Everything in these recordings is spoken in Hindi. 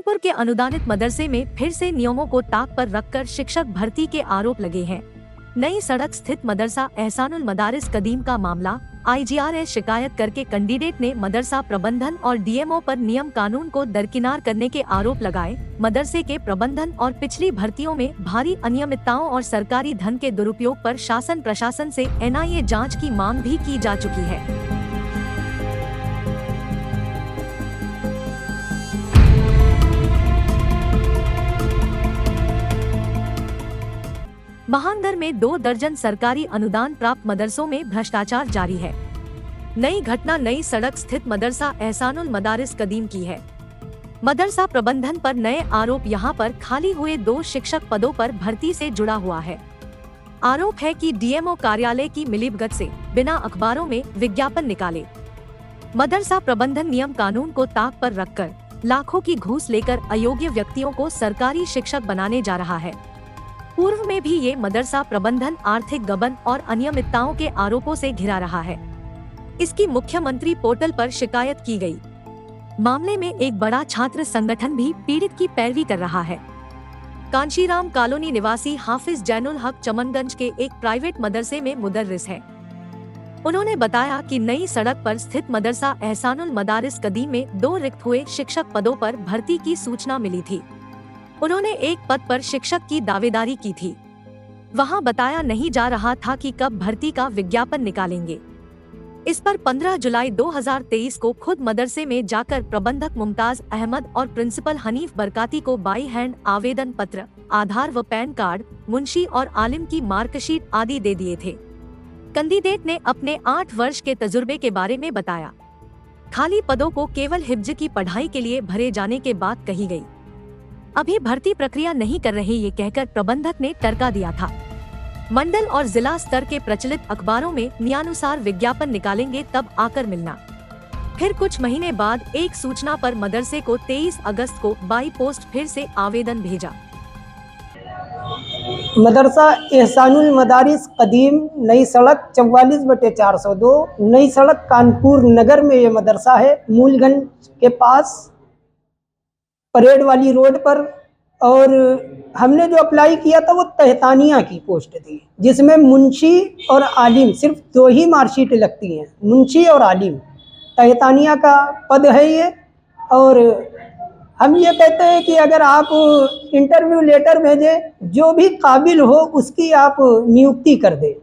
कानपुर के अनुदानित मदरसे में फिर से नियमों को ताक पर रखकर शिक्षक भर्ती के आरोप लगे हैं। नई सड़क स्थित मदरसा एहसानुल मदारिस कदीम का मामला IGRS शिकायत करके कैंडिडेट ने मदरसा प्रबंधन और DMO पर नियम कानून को दरकिनार करने के आरोप लगाए। मदरसे के प्रबंधन और पिछली भर्तियों में भारी अनियमितताओं और सरकारी धन के दुरुपयोग पर शासन प्रशासन से NIA जांच की मांग भी की जा चुकी है। महानगर में 2 दर्जन सरकारी अनुदान प्राप्त मदरसों में भ्रष्टाचार जारी है। नई घटना नई सड़क स्थित मदरसा एहसानुल मदारिस कदीम की है। मदरसा प्रबंधन पर नए आरोप यहां पर खाली हुए 2 शिक्षक पदों पर भर्ती से जुड़ा हुआ है। आरोप है कि DMO कार्यालय की मिलीभगत से बिना अखबारों में विज्ञापन निकाले मदरसा प्रबंधन नियम कानून को ताक पर रखकर लाखों की घूस लेकर अयोग्य व्यक्तियों को सरकारी शिक्षक बनाने जा रहा है। पूर्व में भी ये मदरसा प्रबंधन आर्थिक गबन और अनियमितताओं के आरोपों से घिरा रहा है। इसकी मुख्यमंत्री पोर्टल पर शिकायत की गई। मामले में एक बड़ा छात्र संगठन भी पीड़ित की पैरवी कर रहा है। कांशीराम कॉलोनी निवासी हाफिज जैनुल हक चमनगंज के एक प्राइवेट मदरसे में मुदर्रिस है। उन्होंने बताया कि नई सड़क पर स्थित मदरसा एहसानुल मदारिस कदीम में 2 रिक्त हुए शिक्षक पदों पर भर्ती की सूचना मिली थी। उन्होंने एक पद पर शिक्षक की दावेदारी की थी। वहां बताया नहीं जा रहा था कि कब भर्ती का विज्ञापन निकालेंगे। इस पर 15 जुलाई 2023 को खुद मदरसे में जाकर प्रबंधक मुमताज अहमद और प्रिंसिपल हनीफ बरकाती को बाई हैंड आवेदन पत्र, आधार व पैन कार्ड, मुंशी और आलिम की मार्कशीट आदि दे दिए थे। कैंडिडेट ने अपने 8 वर्ष के तजुर्बे के बारे में बताया। खाली पदों को केवल हिफ्ज की पढ़ाई के लिए भरे जाने के बाद कही गई। अभी भर्ती प्रक्रिया नहीं कर रहे ये कहकर प्रबंधक ने टरका दिया था। मंडल और जिला स्तर के प्रचलित अखबारों में नियमानुसार विज्ञापन निकालेंगे तब आकर मिलना। फिर कुछ महीने बाद एक सूचना पर मदरसे को 23 अगस्त को बाई पोस्ट फिर से आवेदन भेजा। मदरसा एहसानुल मदारिस कदीम, नई सड़क 44/402, नई सड़क कानपुर नगर में ये मदरसा है। मूलगंज के पास परेड वाली रोड पर। और हमने जो अप्लाई किया था वो तहतानिया की पोस्ट थी, जिसमें मुंशी और आलिम सिर्फ 2 ही मार्कशीट लगती हैं, मुंशी और आलिम। तहतानिया का पद है ये। और हम ये कहते हैं कि अगर आप इंटरव्यू लेटर भेजें, जो भी काबिल हो उसकी आप नियुक्ति कर दें,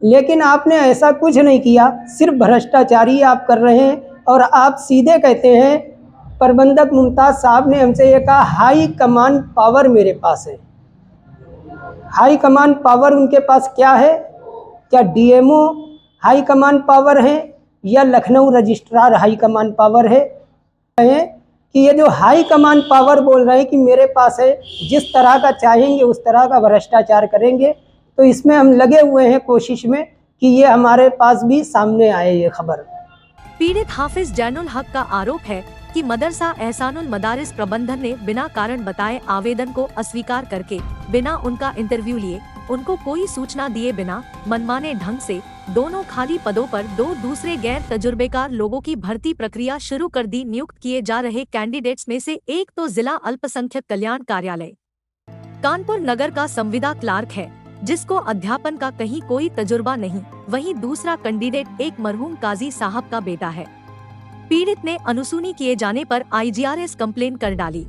लेकिन आपने ऐसा कुछ नहीं किया। सिर्फ भ्रष्टाचारी आप कर रहे हैं। और आप सीधे कहते हैं, प्रबंधक मुमताज साहब ने हमसे ये कहा हाई कमांड पावर मेरे पास है। हाई कमांड पावर उनके पास क्या है? क्या DMO हाई कमांड पावर है या Lucknow registrar high command power है? कि ये जो हाई कमांड पावर बोल रहे हैं कि मेरे पास है, जिस तरह का चाहेंगे उस तरह का भ्रष्टाचार करेंगे। तो इसमें हम लगे हुए हैं कोशिश में कि ये हमारे पास भी सामने आए ये खबर। पीड़ित हाफिज जैनुल हक का आरोप है कि मदरसा एहसानुल मदारिस प्रबंधन ने बिना कारण बताए आवेदन को अस्वीकार करके, बिना उनका इंटरव्यू लिए, उनको कोई सूचना दिए बिना मनमाने ढंग से दोनों खाली पदों पर 2 दूसरे गैर तजुर्बेकार लोगों की भर्ती प्रक्रिया शुरू कर दी। नियुक्त किए जा रहे कैंडिडेट्स में से एक तो जिला अल्पसंख्यक कल्याण कार्यालय कानपुर नगर का संविदा क्लार्क है, जिसको अध्यापन का कहीं कोई तजुर्बा नहीं। वहीं दूसरा कैंडिडेट एक मरहूम काजी साहब का बेटा है। पीड़ित ने अनसुनी किए जाने पर IGRS कंप्लेन कर डाली।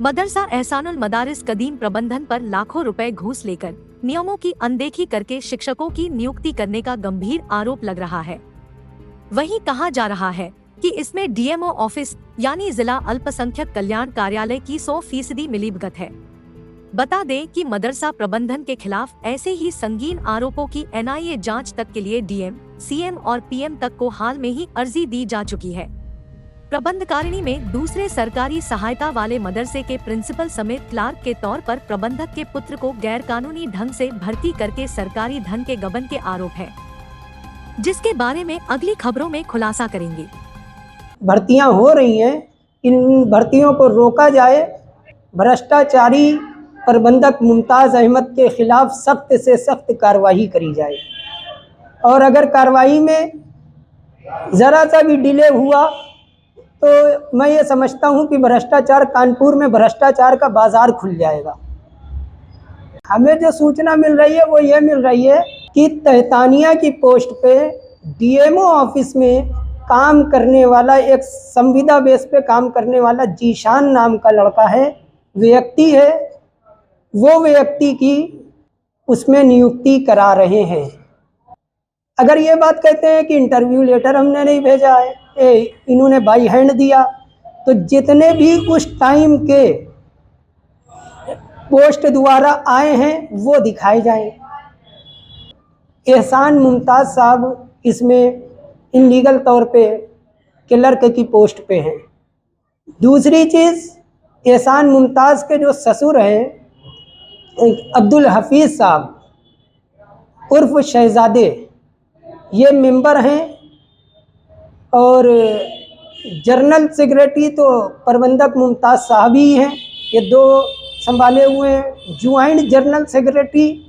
मदरसा एहसानुल मदारिस कदीम प्रबंधन पर लाखों रुपए घूस लेकर नियमों की अनदेखी करके शिक्षकों की नियुक्ति करने का गंभीर आरोप लग रहा है। वहीं कहा जा रहा है कि इसमें DMO ऑफिस यानी जिला अल्पसंख्यक कल्याण कार्यालय की 100% मिलीभगत है। बता दें कि मदरसा प्रबंधन के खिलाफ ऐसे ही संगीन आरोपों की NIA जांच तक के लिए DM, CM और PM तक को हाल में ही अर्जी दी जा चुकी है। प्रबंधकारिणी में दूसरे सरकारी सहायता वाले मदरसे के प्रिंसिपल समेत क्लार्क के तौर पर प्रबंधक के पुत्र को गैरकानूनी ढंग से भर्ती करके सरकारी धन के गबन के आरोप है, जिसके बारे में अगली खबरों में खुलासा करेंगे। भर्तियां हो रही हैं, इन भर्तियों को रोका जाए। भ्रष्टाचारी प्रबंधक मुमताज अहमद के खिलाफ सख्त से सख्त कार्रवाई करी जाए। और अगर कार्रवाई में ज़रा सा भी डिले हुआ तो मैं ये समझता हूँ कि भ्रष्टाचार, कानपुर में भ्रष्टाचार का बाजार खुल जाएगा। हमें जो सूचना मिल रही है वो ये मिल रही है कि तहतानिया की पोस्ट पे डीएमओ ऑफिस में काम करने वाला, एक संविदा बेस पे काम करने वाला जीशान नाम का लड़का है, व्यक्ति है, वो व्यक्ति की उसमें नियुक्ति करा रहे हैं। अगर ये बात कहते हैं कि इंटरव्यू लेटर हमने नहीं भेजा है, इन्होंने बाई हैंड दिया, तो जितने भी उस टाइम के पोस्ट द्वारा आए हैं वो दिखाए जाएं। एहसान मुमताज़ साहब इसमें इनलीगल तौर पे क्लर्क की पोस्ट पे हैं। दूसरी चीज़, एहसान मुमताज़ के जो ससुर हैं अब्दुल हफीज़ साहब उर्फ शहजादे, ये मेंबर हैं और जनरल सेक्रेटरी तो प्रबंधक मुमताज़ साहब ही हैं, ये दो संभाले हुए हैं। Joint general secretary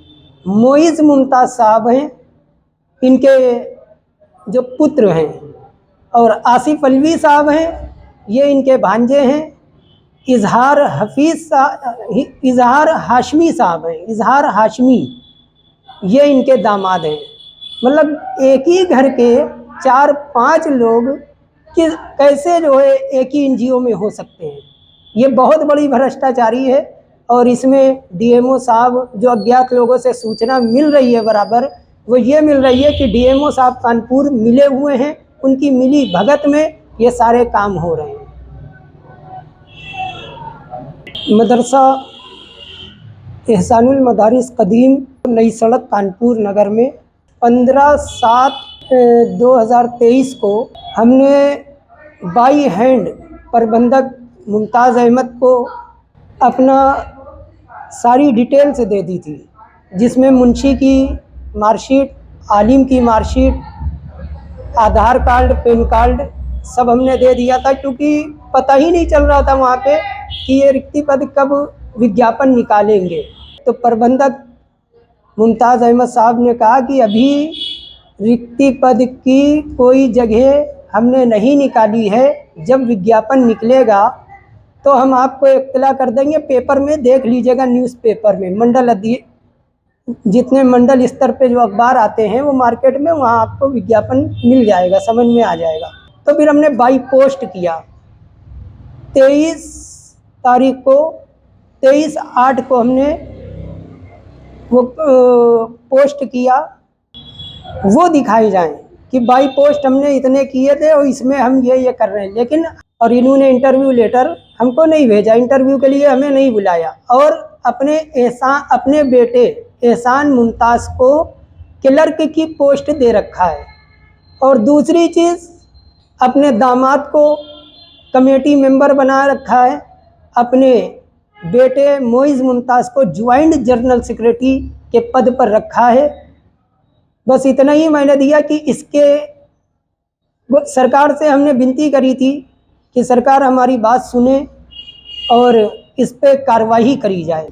Moiz Mumtaz साहब हैं, इनके जो पुत्र हैं, और आसिफ अलवी साहब हैं, ये इनके भांजे हैं। इजहार हाशमी साहब हैं, इजहार हाशमी, ये इनके दामाद हैं। मतलब एक ही घर के 4-5 लोग कि कैसे जो है एक ही एनजीओ में हो सकते हैं। ये बहुत बड़ी भ्रष्टाचारी है। और इसमें डीएमओ साहब, जो अज्ञात लोगों से सूचना मिल रही है बराबर, वो ये मिल रही है कि डीएमओ साहब कानपुर मिले हुए हैं, उनकी मिली भगत में ये सारे काम हो रहे हैं। मदरसा एहसानुल मदारिस कदीम, नई सड़क, कानपुर नगर में 15/7/2023 को हमने बाई हैंड प्रबंधक मुमताज़ अहमद को अपना सारी डिटेल्स दे दी थी, जिसमें मुंशी की मार्कशीट, आलिम की मार्कशीट, आधार कार्ड, पैन कार्ड सब हमने दे दिया था, क्योंकि पता ही नहीं चल रहा था वहाँ पे कि ये रिक्ति पद कब विज्ञापन निकालेंगे। तो प्रबंधक मुमताज़ अहमद साहब ने कहा कि अभी रिक्ति पद की कोई जगह हमने नहीं निकाली है, जब विज्ञापन निकलेगा तो हम आपको इत्तला कर देंगे, पेपर में देख लीजिएगा, न्यूज़पेपर में, मंडल जितने मंडल स्तर पे जो अखबार आते हैं वो मार्केट में, वहाँ आपको विज्ञापन मिल जाएगा, समझ में आ जाएगा। तो फिर हमने बाई पोस्ट किया 23 तारीख को, 23/8 को हमने वो पोस्ट किया, वो दिखाई जाए कि बाई पोस्ट हमने इतने किए थे और इसमें हम ये कर रहे हैं। लेकिन और इन्होंने इंटरव्यू लेटर हमको नहीं भेजा, इंटरव्यू के लिए हमें नहीं बुलाया, और अपने बेटे एहसान मुमताज़ को क्लर्क की पोस्ट दे रखा है। और दूसरी चीज़, अपने दामाद को कमेटी मेंबर बना रखा है, अपने बेटे मोइज़ मुमताज़ को ज्वाइंट जनरल सेक्रेटरी के पद पर रखा है। बस इतना ही मैंने दिया कि इसके सरकार से हमने विनती करी थी कि सरकार हमारी बात सुने और इस पे कार्रवाई करी जाए।